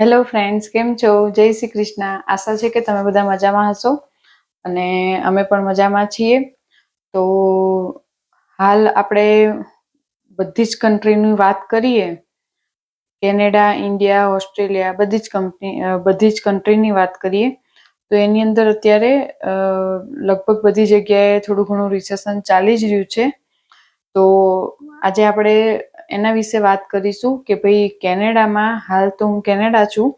Hello friends, કેમ છો? જય શ્રી કૃષ્ણ. આશા છે કે તમે બધા મજામાં હશો અને અમે પણ મજામાં છીએ. તો હાલ આપણે બધી જ કન્ટ્રીની વાત કરીએ, કેનેડા, ઇન્ડિયા, ઓસ્ટ્રેલિયા, બધી જ કન્ટ્રીની વાત કરીએ તો એની અંદર અત્યારે લગભગ બધી જગ્યાએ થોડું ઘણું રિસેશન ચાલી જ રહ્યું છે. તો આજે આપણે એના વિશે વાત કરીશું કે ભાઈ કેનેડામાં, હાલ તો હું કેનેડા છું,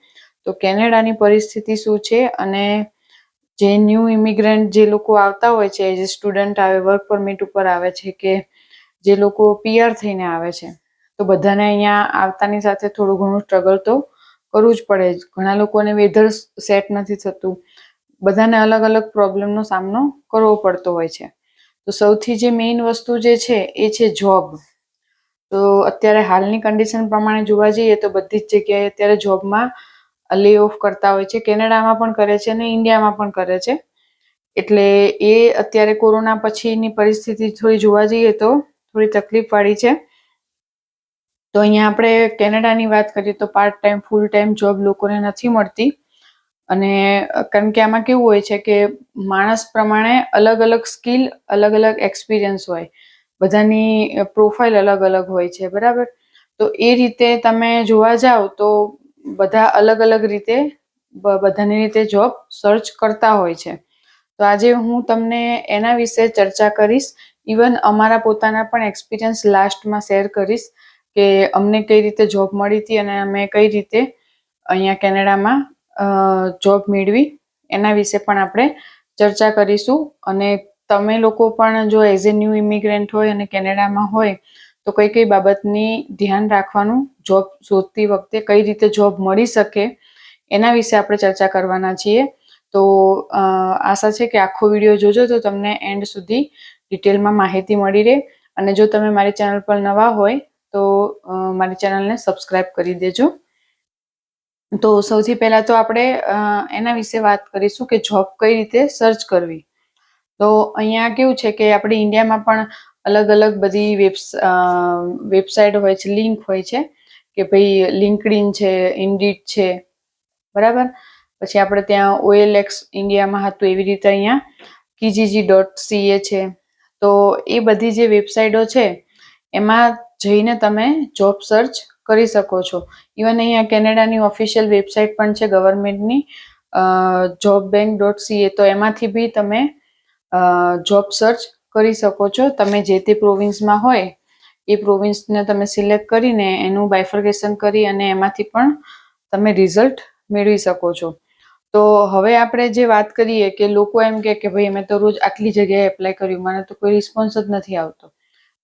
તો કેનેડાની પરિસ્થિતિ શું છે અને જે ન્યૂ ઇમિગ્રન્ટ જે લોકો આવતા હોય છે, જે સ્ટુડન્ટ આવે, વર્ક પરમિટ ઉપર આવે છે, કે જે લોકો પીઆર થઈને આવે છે, તો બધાને અહીંયા આવતાની સાથે થોડું ઘણું સ્ટ્રગલ તો કરવું જ પડે. ઘણા લોકોને વેધર સેટ નથી થતું, બધાને અલગ અલગ પ્રોબ્લેમનો સામનો કરવો પડતો હોય છે. તો સૌથી જે મેઇન વસ્તુ જે છે એ છે જોબ. તો અત્યારે હાલની કન્ડિશન પ્રમાણે જોવા જઈએ તો બધી જ જગ્યાએ અત્યારે જોબમાં લે ઓફ કરતા હોય છે. કેનેડામાં પણ કરે છે અને ઇન્ડિયામાં પણ કરે છે. એટલે એ અત્યારે કોરોના પછીની પરિસ્થિતિ થોડી જોવા જઈએ તો થોડી તકલીફ વાળી છે. તો અહીંયા આપણે કેનેડાની વાત કરીએ તો part time, full time job લોકોને નથી મળતી. અને કારણ કે આમાં કેવું હોય છે કે માણસ પ્રમાણે અલગ અલગ સ્કિલ, અલગ અલગ એક્સપિરિયન્સ હોય, બધાની પ્રોફાઇલ અલગ અલગ હોય છે, બરાબર? તો એ રીતે તમે જોવા જાઓ તો બધા અલગ અલગ રીતે બધાની રીતે જોબ સર્ચ કરતા હોય છે. તો આજે હું તમને એના વિશે ચર્ચા કરીશ. ઇવન અમારા પોતાના પણ એક્સપિરિયન્સ લાસ્ટમાં શેર કરીશ કે અમને કઈ રીતે જોબ મળી હતી અને અમે કઈ રીતે અહીંયા કેનેડામાં જોબ મેળવી, એના વિશે પણ આપણે ચર્ચા કરીશું. અને તમે લોકો પણ જો એઝ એ ન્યૂ ઇમિગ્રન્ટ હોય અને કેનેડામાં હોય તો કઈ કઈ બાબતની ધ્યાન રાખવાનું, જોબ શોધતી વખતે કઈ રીતે જોબ મળી શકે, એના વિશે આપણે ચર્ચા કરવાના છીએ. તો આશા છે કે આખો વિડીયો જોજો તો તમને એન્ડ સુધી ડિટેલમાં માહિતી મળી રહે. અને જો તમે મારી ચેનલ પર નવા હોય તો મારી ચેનલને સબસ્ક્રાઈબ કરી દેજો. તો સૌથી પહેલા તો આપણે એના વિશે વાત કરીશું કે જોબ કઈ રીતે સર્ચ કરવી. તો અહીંયા કેવું છે કે આપણે ઇન્ડિયામાં પણ અલગ અલગ બધી વેબસાઇટ હોય છે, લિંક હોય છે કે ભાઈ લિંક્ડઇન છે, ઇન્ડીડ છે, બરાબર? પછી આપણે ત્યાં OLX ઇન્ડિયામાં હતું એવી રીતે અહીંયા kijiji.ca છે. તો એ બધી જે વેબસાઇટો છે એમાં જઈને તમે જોબ સર્ચ કરી શકો છો. ઇવન અહીંયા કેનેડાની ઓફિશિયલ વેબસાઇટ પણ છે ગવર્મેન્ટની, jobbank.ca. તો એમાંથી બી તમે જોબ સર્ચ કરી શકો છો. તમે જે તે પ્રોવિન્સમાં હોય એ પ્રોવિન્સને તમે સિલેક્ટ કરીને એનું બાયફર્ગેશન કરી અને એમાંથી પણ તમે રિઝલ્ટ મેળવી શકો છો. તો હવે આપણે જે વાત કરીએ કે લોકો એમ કે ભાઈ મેં તો રોજ આટલી જગ્યાએ એપ્લાય કર્યું, મને તો કોઈ રિસ્પોન્સ જ નથી આવતો,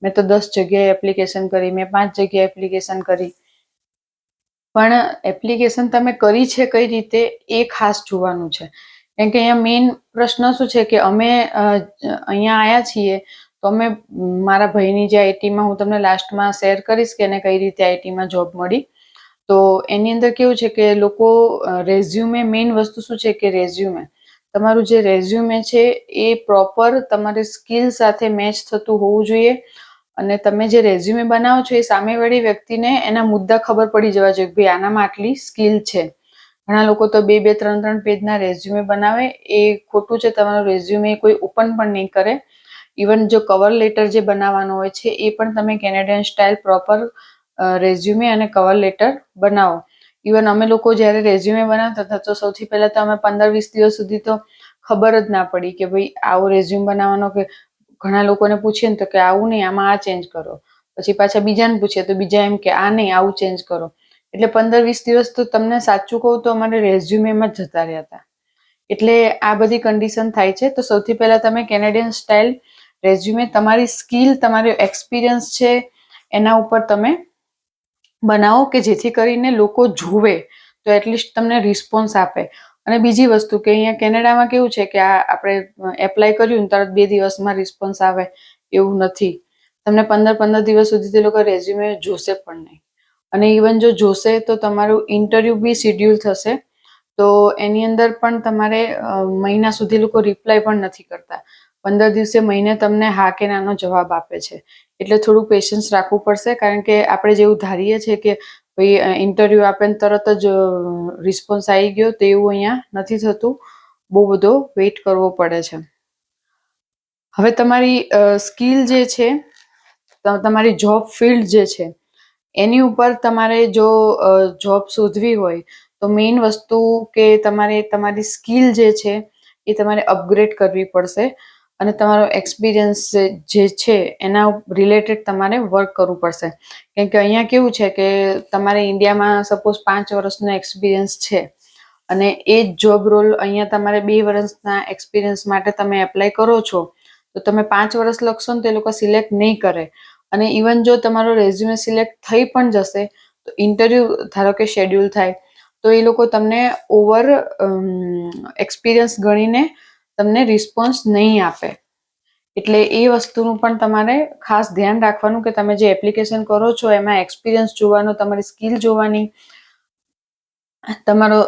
મેં તો 10 જગ્યાએ એપ્લિકેશન કરી, મેં 5 જગ્યાએ એપ્લિકેશન કરી. પણ એપ્લિકેશન તમે કરી છે કઈ રીતે એ ખાસ જોવાનું છે. કેમ કે અહીંયા મેઇન પ્રશ્ન શું છે કે અમે અહીંયા આવ્યા છીએ તો અમે, મારા ભાઈની જે આઈટીમાં, હું તમને લાસ્ટમાં શેર કરીશ કે એને કઈ રીતે આઈટીમાં જોબ મળી. તો એની અંદર કેવું છે કે લોકો રેઝ્યુમે, મેઇન વસ્તુ શું છે કે રેઝ્યુમે, તમારું જે રેઝ્યુમે છે એ પ્રોપર તમારી સ્કિલ સાથે મેચ થતું હોવું જોઈએ. અને તમે જે રેઝ્યુમે બનાવો છો એ સામેવાળી વ્યક્તિને એના મુદ્દા ખબર પડી જવા જોઈએ કે ભાઈ આનામાં આટલી સ્કિલ છે. ઘણા લોકો તો 2-2, 3-3 પેજના રેઝ્યુમે બનાવે, એ ખોટું છે. તમારું રેઝ્યુમે કોઈ ઓપન પણ નહીં કરે. ઇવન જો કવર લેટર જે બનાવવાનો હોય છે એ પણ તમે કેનેડિયન સ્ટાઇલ પ્રોપર રેઝ્યુમે અને કવર લેટર બનાવો. ઇવન અમે લોકો જ્યારે રેઝ્યુમે બનાવતા હતા તો સૌથી પહેલા તો અમે 15-20 દિવસ સુધી તો ખબર જ ના પડી કે ભાઈ આવો રેઝ્યુમ બનાવવાનો. કે ઘણા લોકોને પૂછીએ ને તો કે આવું નહીં, આમાં આ ચેન્જ કરો. પછી પાછા બીજાને પૂછીએ તો બીજા એમ કે આ નહીં, આવું ચેન્જ કરો. એટલે 15-20 દિવસ તો તમને સાચું કહું તો અમારે રેઝ્યુમેમાં જ જતા રહ્યા હતા. એટલે આ બધી કન્ડિશન થાય છે. તો સૌથી પહેલા તમે કેનેડિયન સ્ટાઇલ રેઝ્યુમે, તમારી સ્કિલ, તમારો એક્સપિરિયન્સ છે એના ઉપર તમે બનાવો કે જેથી કરીને લોકો જુએ તો એટલીસ્ટ તમને રિસ્પોન્સ આપે. અને બીજી વસ્તુ કે અહીંયા કેનેડામાં કેવું છે કે આ આપણે એપ્લાય કર્યું ને તરત 2 દિવસમાં રિસ્પોન્સ આવે એવું નથી. તમને 15-15 દિવસ સુધી તે લોકો રેઝ્યુમે જોશે પણ નહીં. અને ઇવન જો જોશે તો તમારું ઇન્ટરવ્યૂ બી શેડ્યુલ થશે તો એની અંદર પણ તમારે મહિના સુધી લોકો રિપ્લાય પણ નથી કરતા. 15 દિવસે, મહિને તમને હા કે નાનો જવાબ આપે છે. એટલે થોડું પેશન્સ રાખવું પડશે. કારણ કે આપણે જેવું ધારીએ છીએ કે ભાઈ ઇન્ટરવ્યૂ આપે ને તરત જ રિસ્પોન્સ આવી ગયો, તો એવું અહીંયા નથી થતું, બહુ બધો વેઇટ કરવો પડે છે. હવે તમારી સ્કિલ જે છે, તમારી જોબ ફિલ્ડ જે છે એની ઉપર તમારે જો જોબ શોધવી હોય તો મેઇન વસ્તુ કે તમારે તમારી સ્કિલ જે છે એ તમારે અપગ્રેડ કરવી પડશે અને તમારો એક્સપિરિયન્સ જે છે એના રિલેટેડ તમારે વર્ક કરવું પડશે. કેમ કે અહીંયા કેવું છે કે તમારે ઇન્ડિયામાં સપોઝ 5 વર્ષનો એક્સપિરિયન્સ છે અને એ જ જોબ રોલ અહીંયા તમારે 2 વર્ષના એક્સપિરિયન્સ માટે તમે એપ્લાય કરો છો, તો તમે 5 વર્ષ લખશો ને તો એ લોકો સિલેક્ટ નહીં કરે. અને ઇવન જો તમારો રેઝ્યુમે સિલેક્ટ થઈ પણ જશે તો ઇન્ટરવ્યૂ ધારો કે શેડ્યુલ થાય તો એ લોકો તમને ઓવર એક્સપિરિયન્સ ગણીને તમને રિસ્પોન્સ નહીં આપે. એટલે એ વસ્તુનું પણ તમારે ખાસ ધ્યાન રાખવાનું કે તમે જે એપ્લિકેશન કરો છો એમાં એક્સપિરિયન્સ જોવાનો, તમારી સ્કિલ જોવાની, તમારો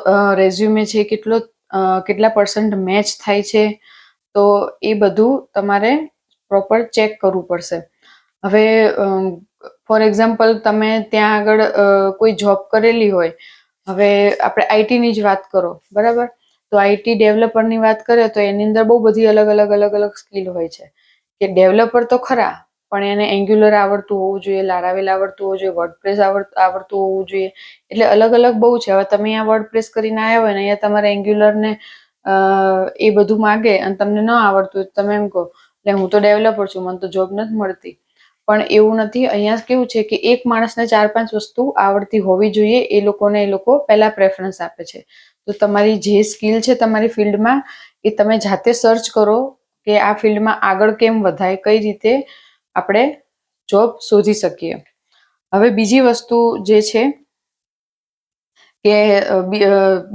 રેઝ્યુમે છે કેટલા % મેચ થાય છે, તો એ બધું તમારે પ્રોપર ચેક કરવું પડશે. હવે ફોર એક્ઝામ્પલ તમે ત્યાં આગળ કોઈ જોબ કરેલી હોય, હવે આપણે આઈટીની જ વાત કરો, બરાબર, તો આઈટી ડેવલપરની વાત કરીએ તો એની અંદર બહુ બધી અલગ અલગ સ્કિલ હોય છે કે ડેવલપર તો ખરા પણ એને એન્ગ્યુલર આવડતું હોવું જોઈએ, લારાવેલ આવડતું હોવું જોઈએ, વર્ડપ્રેસ આવડતું હોવું જોઈએ, એટલે અલગ બહુ છે. હવે તમે અહીંયા વર્ડપ્રેસ કરીને આવ્યા હોય ને અહીંયા તમારે એન્ગ્યુલર ને એ બધું માગે અને તમને ન આવડતું હોય, તમે એમ કહો એટલે હું તો ડેવલપર છું, મને તો જોબ નથી મળતી. પણ એવું નથી. અહીંયા કેવું છે કે એક માણસને 4-5 વસ્તુ આવડતી હોવી જોઈએ, એ લોકો પહેલા પ્રેફરન્સ આપે છે. તો તમારી જે સ્કિલ છે તમારી ફિલ્ડમાં એ તમે જાતે સર્ચ કરો કે આ ફિલ્ડમાં આગળ કેમ વધાય, કઈ રીતે આપણે જોબ શોધી શકીએ. હવે બીજી વસ્તુ જે છે કે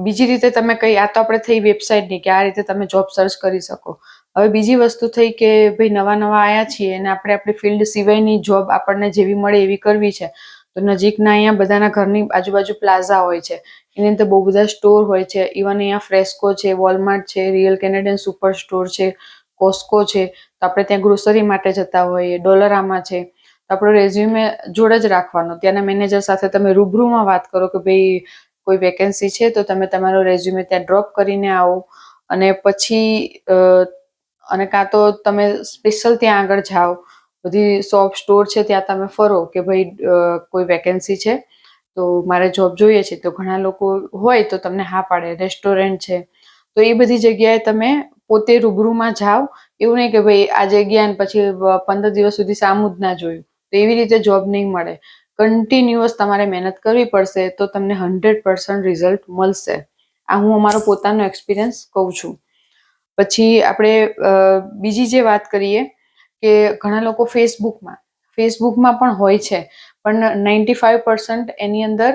બીજી રીતે તમે આ તો આપણે થઈ વેબસાઇટની કે આ રીતે તમે જોબ સર્ચ કરી શકો. હવે બીજી વસ્તુ થઈ કે ભાઈ નવા આવ્યા છીએ અને આપણે આપણી ફિલ્ડ સિવાયની જોબ આપણને જેવી મળે એવી કરવી છે, તો નજીકના અહીંયા બધાના ઘરની આજુબાજુ પ્લાઝા હોય છે, એની અંદર બહુ બધા સ્ટોર હોય છે. ઇવન અહીંયા ફ્રેસ્કો છે, વોલમાર્ટ છે, રિયલ કેનેડિયન સુપર સ્ટોર છે, કોસ્કો છે, તો આપણે ત્યાં ગ્રોસરી માટે જતા હોઈએ, ડોલરામાં છે, તો આપણો રેઝ્યુમે જોડે જ રાખવાનો. ત્યાંના મેનેજર સાથે તમે રૂબરૂમાં વાત કરો કે ભાઈ કોઈ વેકેન્સી છે તો તમે તમારો રેઝ્યુમે ત્યાં ડ્રોપ કરીને આવો, અને પછી અને કાં તો તમે સ્પેશિયલ ત્યાં આગળ જાઓ, બધી શોપ સ્ટોર છે ત્યાં તમે ફરો કે ભાઈ કોઈ વેકેન્સી છે તો મારે જોબ જોઈએ છે, તો ઘણા લોકો હોય તો તમને હા પાડે. રેસ્ટોરન્ટ છે તો એ બધી જગ્યાએ તમે પોતે રૂબરૂમાં જાઓ. એવું નહીં કે ભાઈ આ જગ્યા ને પછી 15 દિવસ સુધી સામું જ ના જોયું, તો એવી રીતે જોબ નહીં મળે. કન્ટિન્યુઅસ તમારે મહેનત કરવી પડશે તો તમને 100% રિઝલ્ટ મળશે. આ હું અમારો પોતાનો એક્સપિરિયન્સ કહું છું. પછી આપણે બીજી જે વાત કરીએ કે ઘણા લોકો ફેસબુકમાં પણ હોય છે, પણ 95% એની અંદર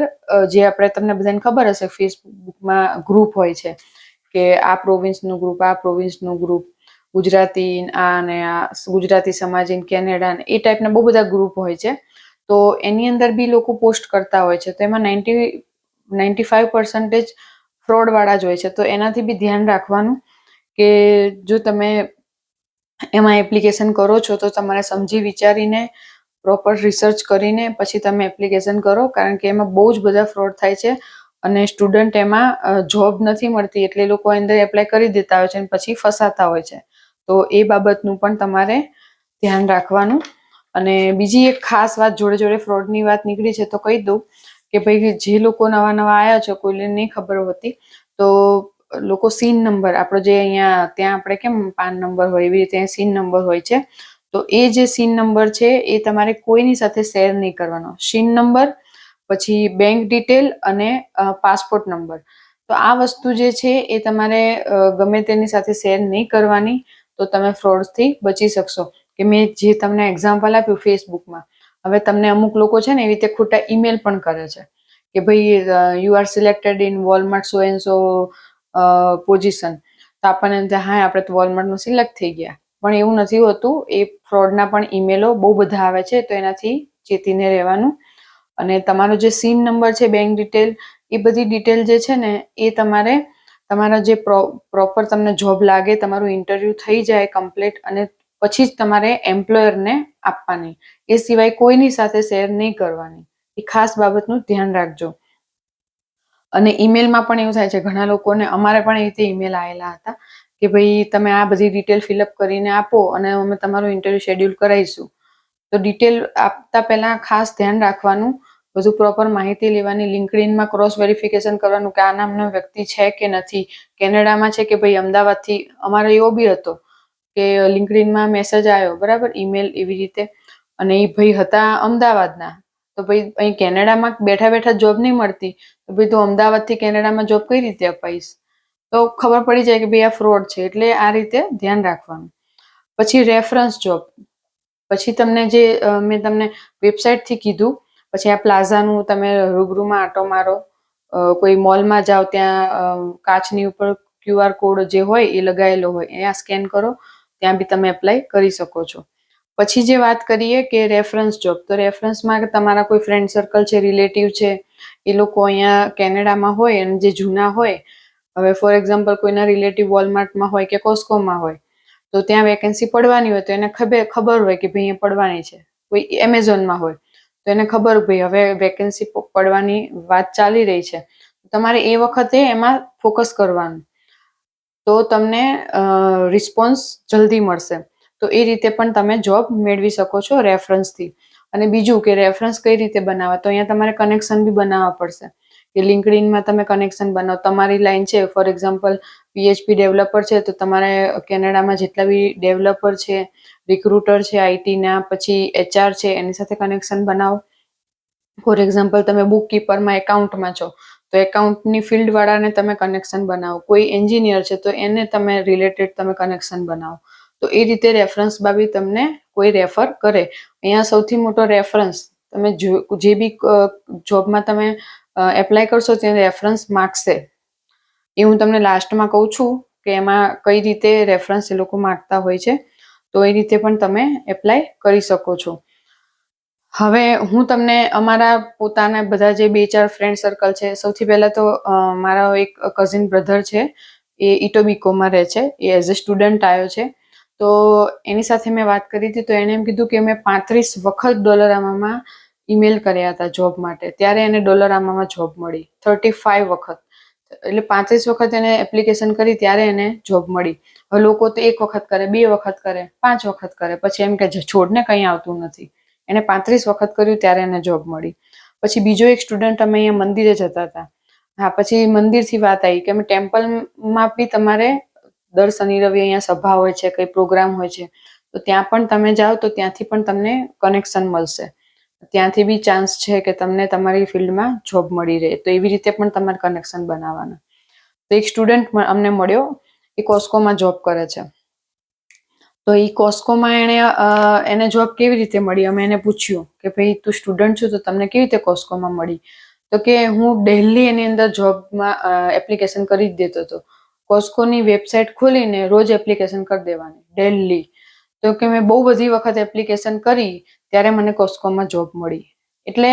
જે આપણે તમને બધાને ખબર હશે ફેસબુકમાં ગ્રુપ હોય છે કે આ પ્રોવિન્સનું ગ્રુપ, આ પ્રોવિન્સનું ગ્રુપ, ગુજરાતી અને આ ગુજરાતી સમાજ ઇન કેનેડા, એ ટાઈપના બહુ બધા ગ્રુપ હોય છે. તો એની અંદર બી લોકો પોસ્ટ કરતા હોય છે, તો એમાં 95% ફ્રોડ વાળા જ હોય છે. તો એનાથી બી ધ્યાન રાખવાનું કે જો તમે એમાં એપ્લિકેશન કરો છો તો તમારે સમજી વિચારીને પ્રોપર રિસર્ચ કરીને પછી તમે એપ્લિકેશન કરો, કારણ કે એમાં બહુ જ બધા ફ્રોડ થાય છે અને સ્ટુડન્ટ એમાં જોબ નથી મળતી એટલે લોકો અંદર એપ્લાય કરી દેતા હોય છે અને પછી ફસાતા હોય છે. તો એ બાબતનું પણ તમારે ધ્યાન રાખવાનું. અને બીજી એક ખાસ વાત, જોડે ફ્રોડની વાત નીકળી છે તો કહી દઉં કે ભાઈ જે લોકો નવા આવ્યા છે, કોઈને નહીં ખબર હોતી, તો લોકો સીન નંબર આપણો જે અહીંયા ત્યાં આપણે કેમ પાન નંબર હોય એવી રીતે સીન નંબર હોય છે, તો એ જે સીન નંબર છે એ તમારે કોઈની સાથે શેર નહીં કરવાનો. સીન નંબર, પછી બેંક ડિટેલ અને પાસપોર્ટ નંબર, તો આ વસ્તુ જે છે એ તમારે ગમે તેની સાથે શેર નહીં કરવાની, તો તમે ફ્રોડથી બચી શકશો. કે મેં જે તમને એક્ઝામ્પલ આપ્યું ફેસબુકમાં, હવે તમને અમુક લોકો છે ને એવી રીતે ખોટા ઈમેલ પણ કરે છે કે ભાઈ you are selected in Walmart so and so position, તો આપણને હા આપણે તો વોલમાર્ટમાં સિલેક્ટ થઈ ગયા, પણ એવું નથી હોતું. એ ફ્રોડના પણ ઈમેલો બહુ બધા આવે છે, તો એનાથી ચેતીને રહેવાનું. અને તમારો જે સીન નંબર છે, બેંક ડિટેલ, એ બધી ડિટેલ જે છે ને એ તમારે તમારા જે પ્રોપર તમને જોબ લાગે, તમારું ઇન્ટરવ્યૂ થઈ જાય કમ્પ્લીટ, અને પછી જ તમારે એમ્પ્લોયરને આપવાની, એ સિવાય કોઈની સાથે શેર નહીં કરવાની. એ ખાસ બાબતનું ધ્યાન રાખજો. અને ઈમેલમાં પણ એવું થાય છે, ઘણા લોકોને, અમારે પણ એ રીતે ઈમેલ આવેલા હતા કે ભાઈ તમે આ બધી ડિટેલ ફિલઅપ કરીને આપો અને અમે તમારું ઇન્ટરવ્યુ શેડ્યુલ કરાવીશું. તો ડિટેલ આપતા પહેલા ખાસ ધ્યાન રાખવાનું, બધું પ્રોપર માહિતી લેવાની, લિંક્ડઇનમાં ક્રોસ વેરિફિકેશન કરવાનું કે આ નામનો વ્યક્તિ છે કે નથી, કેનેડામાં છે કે ભાઈ અમદાવાદથી. અમારો એવો બી હતો કે લિંક્ડઇનમાં મેસેજ આવ્યો, બરાબર, ઈમેલ એવી રીતે, અને એ ભાઈ હતા અમદાવાદના. તો ભાઈ અહીં કેનેડામાં બેઠા બેઠા જોબ નહીં મળતી, તો ભાઈ તું અમદાવાદથી કેનેડામાં જોબ કઈ રીતે અપાઈશ? તો ખબર પડી જાય કે ભાઈ આ ફ્રોડ છે. એટલે આ રીતે ધ્યાન રાખવાનું. પછી રેફરન્સ જોબ, પછી તમને જે મેં તમને વેબસાઇટથી કીધું, પછી આ પ્લાઝાનું તમે રૂબરૂમાં આંટો મારો, કોઈ મોલમાં જાઓ, ત્યાં કાચની ઉપર QR કોડ જે હોય એ લગાવેલો હોય, અહીંયા સ્કેન કરો, ત્યાં બી તમે એપ્લાય કરી શકો છો. પછી જે વાત કરીએ કે રેફરન્સ જોબ, તો રેફરન્સમાં તમારા કોઈ ફ્રેન્ડ સર્કલ છે, રિલેટિવ છે, એ લોકો અહીંયા કેનેડામાં હોય અને જે જૂના હોય, હવે ફોર એક્ઝામ્પલ કોઈના રિલેટિવ વોલમાર્ટમાં હોય કે કોસ્કોમાં હોય, તો ત્યાં વેકેન્સી પડવાની હોય તો એને ખબર હોય કે ભાઈ અહીંયા પડવાની છે. કોઈ એમેઝોનમાં હોય તો એને ખબર, ભાઈ હવે વેકેન્સી પડવાની વાત ચાલી રહી છે, તમારે એ વખતે એમાં ફોકસ કરવાનું, તો તમને રિસ્પોન્સ જલ્દી મળશે. તો એ રીતે પણ તમે જોબ મેળવી શકો છો રેફરન્સથી. અને બીજું કે રેફરન્સ કઈ રીતે બનાવવા, તો અહીંયા તમારે કનેક્શન બી બનાવવા પડશે કે લિંક્ડઇનમાં તમે કનેક્શન બનાવો. તમારી લાઈન છે, ફોર એક્ઝામ્પલ PHP ડેવલપર છે, તો તમારે કેનેડામાં જેટલા બી ડેવલપર છે, રિક્રુટર છે આઈટીના, પછી HR છે, એની સાથે કનેક્શન બનાવો. ફોર એક્ઝામ્પલ તમે બુક કીપરમાં એકાઉન્ટમાં છો, તો એકાઉન્ટની ફિલ્ડવાળાને તમે કનેક્શન બનાવો. કોઈ એન્જિનિયર છે તો એને તમે રિલેટેડ તમે કનેક્શન બનાવો. તો એ રીતે રેફરન્સમાં બી તમને કોઈ રેફર કરે. અહીંયા સૌથી મોટો રેફરન્સ, તમે જે બી જોબમાં તમે એપ્લાય કરશો ત્યાં રેફરન્સ માગશે. એ હું તમને લાસ્ટમાં કહું છું કે એમાં કઈ રીતે રેફરન્સ એ લોકો માગતા હોય છે. તો એ રીતે પણ તમે એપ્લાય કરી શકો છો. હવે હું તમને અમારા પોતાના બધા જે 2-4 ફ્રેન્ડ સર્કલ છે, સૌથી પહેલા તો મારા એક કઝિન બ્રધર છે, એ ઇટોબિકોમાં રહે છે, એ એઝ અ સ્ટુડન્ટ આવ્યો છે. તો એની સાથે મેં વાત કરી હતી, તો એણે એમ કીધું કે મેં 35 વખત ડોલરામામાં ઈમેલ કર્યા હતા જોબ માટે, ત્યારે એને ડોલરામામાં જોબ મળી. 35 વખત, એટલે 35 વખત એને એપ્લિકેશન કરી ત્યારે એને જોબ મળી. હવે લોકો તો 1 વખત કરે, 2 વખત કરે, 5 વખત કરે, પછી એમ કે છોડને કંઈ આવતું નથી. એને 35 વખત કર્યું ત્યારે એને જોબ મળી. પછી બીજો એક સ્ટુડન્ટ, અમે અહીંયા મંદિરે જતા હતા, હા, પછી મંદિરથી વાત આવી કે અમે ટેમ્પલમાં બી તમારે દર શનિ રવિ અહીંયા સભા હોય છે, કંઈ પ્રોગ્રામ હોય છે, તો ત્યાં પણ તમે જાઓ તો ત્યાંથી પણ તમને કનેક્શન મળશે. ત્યાંથી બી ચાન્સ છે કે તમને તમારી ફિલ્ડમાં જોબ મળી રહે. તો એવી રીતે પણ તમારે કનેક્શન બનાવવાના. તો એક સ્ટુડન્ટ અમને મળ્યો, એ કોસ્કોમાં જોબ કરે છે. તો એ કોસ્કોમાં એને જોબ કેવી રીતે મળી, અમે એને પૂછ્યું કે ભાઈ તું સ્ટુડન્ટ છું તો તમને કેવી રીતે કોસ્કોમાં મળી? તો કે હું ડેલી એની અંદર જોબમાં એપ્લિકેશન કરી જ દેતો હતો. કોસ્કોની વેબસાઇટ ખોલીને રોજ એપ્લિકેશન કરી દેવાની ડેલી. તો કે મેં બહુ બધી વખત એપ્લિકેશન કરી ત્યારે મને કોસ્કોમાં જોબ મળી. એટલે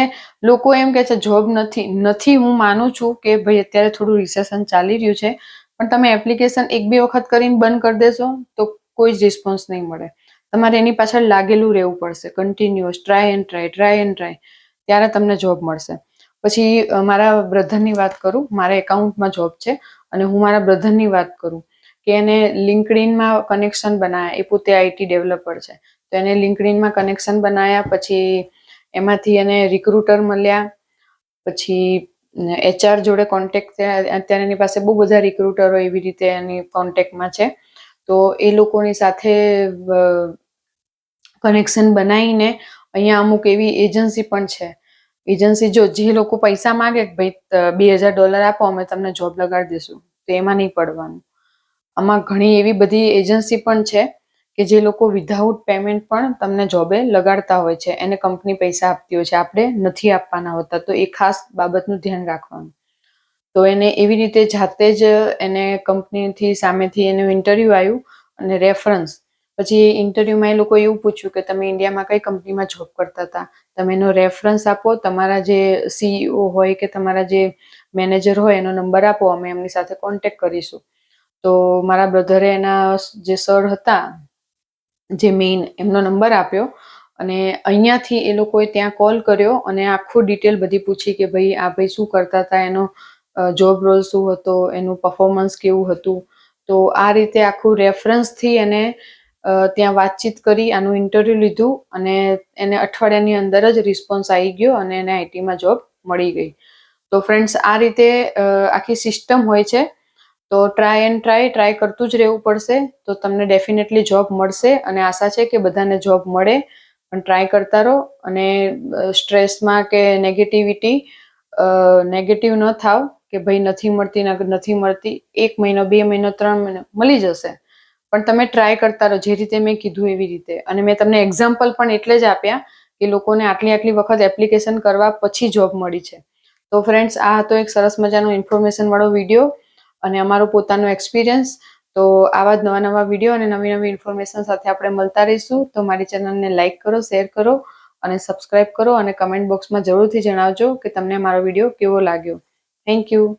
લોકો એમ કે છે જોબ નથી. હું માનું છું કે ભાઈ અત્યારે થોડું રિસેશન ચાલી રહ્યું છે, પણ તમે એપ્લિકેશન 1-2 વખત કરીને બંધ કરી દેશો તો કોઈ જ રિસ્પોન્સ નહીં મળે. તમારે એની પાછળ લાગેલું રહેવું પડશે, કન્ટિન્યુઅસ, ટ્રાય એન્ડ ટ્રાય, ત્યારે તમને જોબ મળશે. પછી મારા બ્રધરની વાત કરું, મારા એકાઉન્ટમાં જોબ છે, અને હું મારા બ્રધરની વાત કરું કે એને લિંક્ડઇનમાં કનેક્શન બનાવ્યા. એ પોતે IT ડેવલપર છે, તો એને લિંક્ડઇનમાં કનેક્શન બનાવ્યા, પછી એમાંથી એને રિક્રુટર મળ્યા, પછી HR જોડે કોન્ટેક્ટ થયા. અત્યારે એની પાસે બહુ બધા રિક્રુટરો એવી રીતે એની કોન્ટેક્ટમાં છે. તો એ લોકોની સાથે કનેક્શન બનાવીને અહીંયા અમુક એવી એજન્સી પણ છે. એજન્સી જે લોકો પૈસા માગે કે ભાઈ $2,000 આપો, અમે તમને જોબ લગાડી દઈશું, તો એમાં નહીં પડવાનું. આમાં ઘણી એવી બધી એજન્સી પણ છે કે જે લોકો વિધાઉટ પેમેન્ટ પણ તમને જોબે લગાડતા હોય છે. એને કંપની પૈસા આપતી હોય છે, આપણે નથી આપવાના હોતા. તો એ ખાસ બાબતનું ધ્યાન રાખવાનું. તો એને એવી રીતે જાતે જ એને કંપનીથી સામેથી એનું ઇન્ટરવ્યૂ આવ્યું અને રેફરન્સ. પછી ઇન્ટરવ્યૂમાં એ લોકો એવું પૂછ્યું કે તમે ઇન્ડિયામાં કઈ કંપનીમાં જોબ કરતા હતા, તમે એનો રેફરન્સ આપો, તમારા જે CEO હોય કે તમારા જે મેનેજર હોય એનો નંબર આપો, અમે એમની સાથે કોન્ટેક્ટ કરીશું. તો મારા બ્રધરે એના જે સર હતા, જે મેઇન, એમનો નંબર આપ્યો અને અહીંયાથી એ લોકોએ ત્યાં કોલ કર્યો અને આખું ડિટેલ બધી પૂછી કે ભાઈ આ ભાઈ શું કરતા હતા, એનો જોબ રોલ શું હતો, એનું પરફોર્મન્સ કેવું હતું. તો આ રીતે આખું રેફરન્સથી એને ત્યાં વાતચીત કરી, આનું ઇન્ટરવ્યૂ લીધું અને એને અઠવાડિયાની અંદર જ રિસ્પોન્સ આવી ગયો અને એને આઈટીમાં જોબ મળી ગઈ. તો ફ્રેન્ડ્સ, આ રીતે આખી સિસ્ટમ હોય છે. તો ટ્રાય કરતું જ રહેવું પડશે, તો તમને ડેફિનેટલી જોબ મળશે. અને આશા છે કે બધાને જોબ મળે, પણ ટ્રાય કરતા રહો અને સ્ટ્રેસમાં કે નેગેટિવ ન થાવ કે ભાઈ નથી મળતી. 1 મહિનો, 2 મહિનો, 3 મહિનો મળી જશે, પણ તમે ટ્રાય કરતા રહો, જે રીતે મેં કીધું એવી રીતે. અને મેં તમને એક્ઝામ્પલ પણ એટલે જ આપ્યા કે લોકોને આટલી વખત એપ્લિકેશન કરવા પછી જોબ મળી છે. તો ફ્રેન્ડ્સ, આ હતો એક સરસ મજાનો ઇન્ફોર્મેશન વાળો વિડીયો અને અમારો પોતાનો એક્સપિરિયન્સ. તો આવા જ નવા વિડીયો અને નવી ઇન્ફોર્મેશન સાથે આપણે મળતા રહીશું. તો મારી ચેનલને લાઈક કરો, શેર કરો અને સબસ્ક્રાઇબ કરો અને કમેન્ટ બોક્સમાં જરૂરથી જણાવજો કે તમને મારો વિડીયો કેવો લાગ્યો. Thank you.